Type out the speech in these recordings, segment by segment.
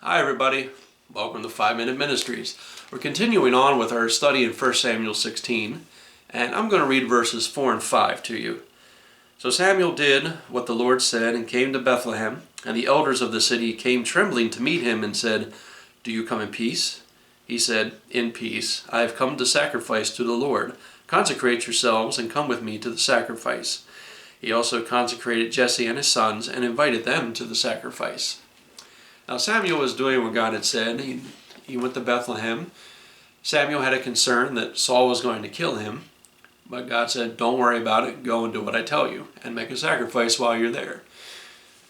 Hi everybody, welcome to 5-Minute Ministries. We're continuing on with our study in 1 Samuel 16, and I'm going to read verses 4 and 5 to you. So Samuel did what the Lord said and came to Bethlehem, and the elders of the city came trembling to meet him and said, "Do you come in peace?" He said, "In peace. I have come to sacrifice to the Lord. Consecrate yourselves and come with me to the sacrifice." He also consecrated Jesse and his sons and invited them to the sacrifice. Now Samuel was doing what God had said. He went to Bethlehem. Samuel had a concern that Saul was going to kill him, but God said, "Don't worry about it. Go and do what I tell you and make a sacrifice while you're there."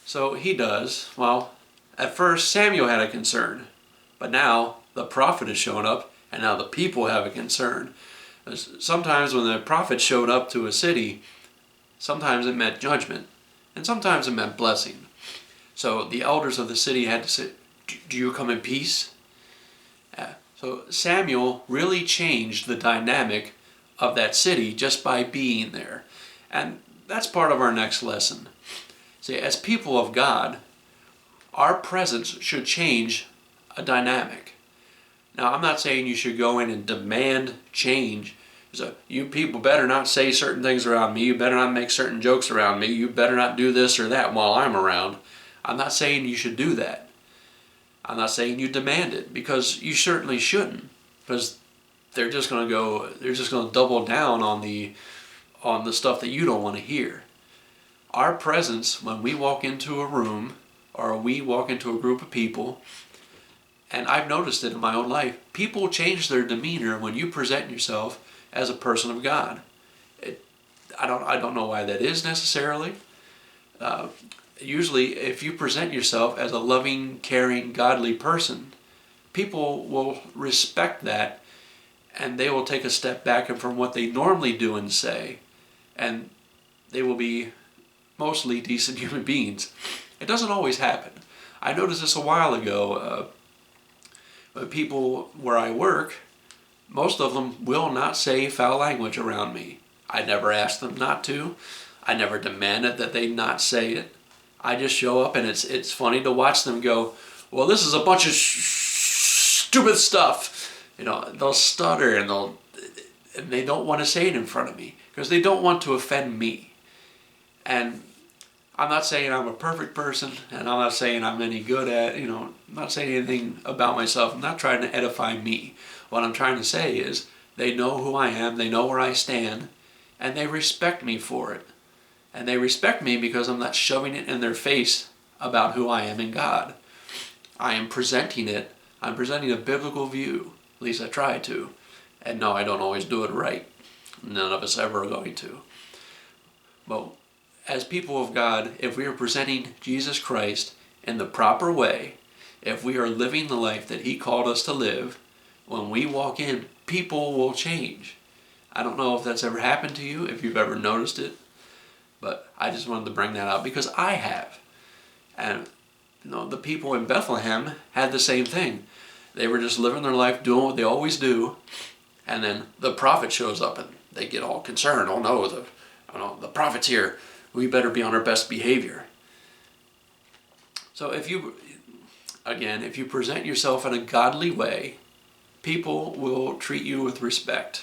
So he does. Well, at first Samuel had a concern, but now the prophet has shown up and now the people have a concern. Sometimes when the prophet showed up to a city, sometimes it meant judgment and sometimes it meant blessing. So the elders of the city had to say, "Do you come in peace?" So Samuel really changed the dynamic of that city just by being there. And that's part of our next lesson. See, as people of God, our presence should change a dynamic. Now, I'm not saying you should go in and demand change. So you people better not say certain things around me. You better not make certain jokes around me. You better not do this or that while I'm around. I'm not saying you should do that. I'm not saying you demand it, because you certainly shouldn't, because they're just going to double down on the stuff that you don't want to hear. Our presence when we walk into a room or we walk into a group of people, and I've noticed it in my own life, people change their demeanor when you present yourself as a person of God. I don't know why that is necessarily. Usually, if you present yourself as a loving, caring, godly person, people will respect that, and they will take a step back from what they normally do and say, and they will be mostly decent human beings. It doesn't always happen. I noticed this a while ago. People where I work, most of them will not say foul language around me. I never asked them not to. I never demanded that they not say it. I just show up, and it's funny to watch them go, "Well, this is a bunch of stupid stuff." They'll stutter and they don't want to say it in front of me because they don't want to offend me. And I'm not saying I'm a perfect person, and I'm not saying I'm any good at, I'm not saying anything about myself. I'm not trying to edify me. What I'm trying to say is they know who I am, they know where I stand, and they respect me for it. And they respect me because I'm not shoving it in their face about who I am in God. I am presenting it. I'm presenting a biblical view. At least I try to. And no, I don't always do it right. None of us ever are going to. But as people of God, if we are presenting Jesus Christ in the proper way, if we are living the life that He called us to live, when we walk in, people will change. I don't know if that's ever happened to you, if you've ever noticed it. But I just wanted to bring that out because I have. And the people in Bethlehem had the same thing. They were just living their life, doing what they always do. And then the prophet shows up and they get all concerned. "Oh no, the prophet's here. We better be on our best behavior." So if you present yourself in a godly way, people will treat you with respect.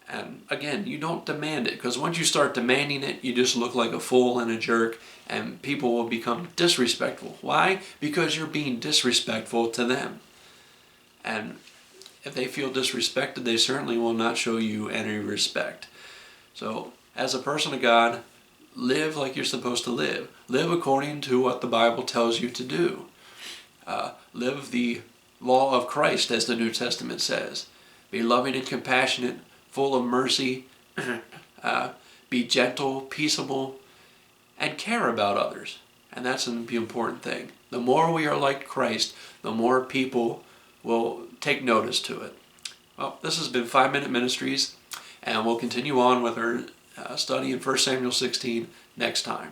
And again, you don't demand it, because once you start demanding it, you just look like a fool and a jerk, and people will become disrespectful. Why? Because you're being disrespectful to them. And if they feel disrespected, they certainly will not show you any respect. So, as a person of God, live like you're supposed to live. Live according to what the Bible tells you to do. Live the law of Christ, as the New Testament says. Be loving and compassionate, full of mercy, be gentle, peaceable, and care about others. And that's the important thing. The more we are like Christ, the more people will take notice to it. Well, this has been 5-Minute Ministries, and we'll continue on with our study in 1 Samuel 16 next time.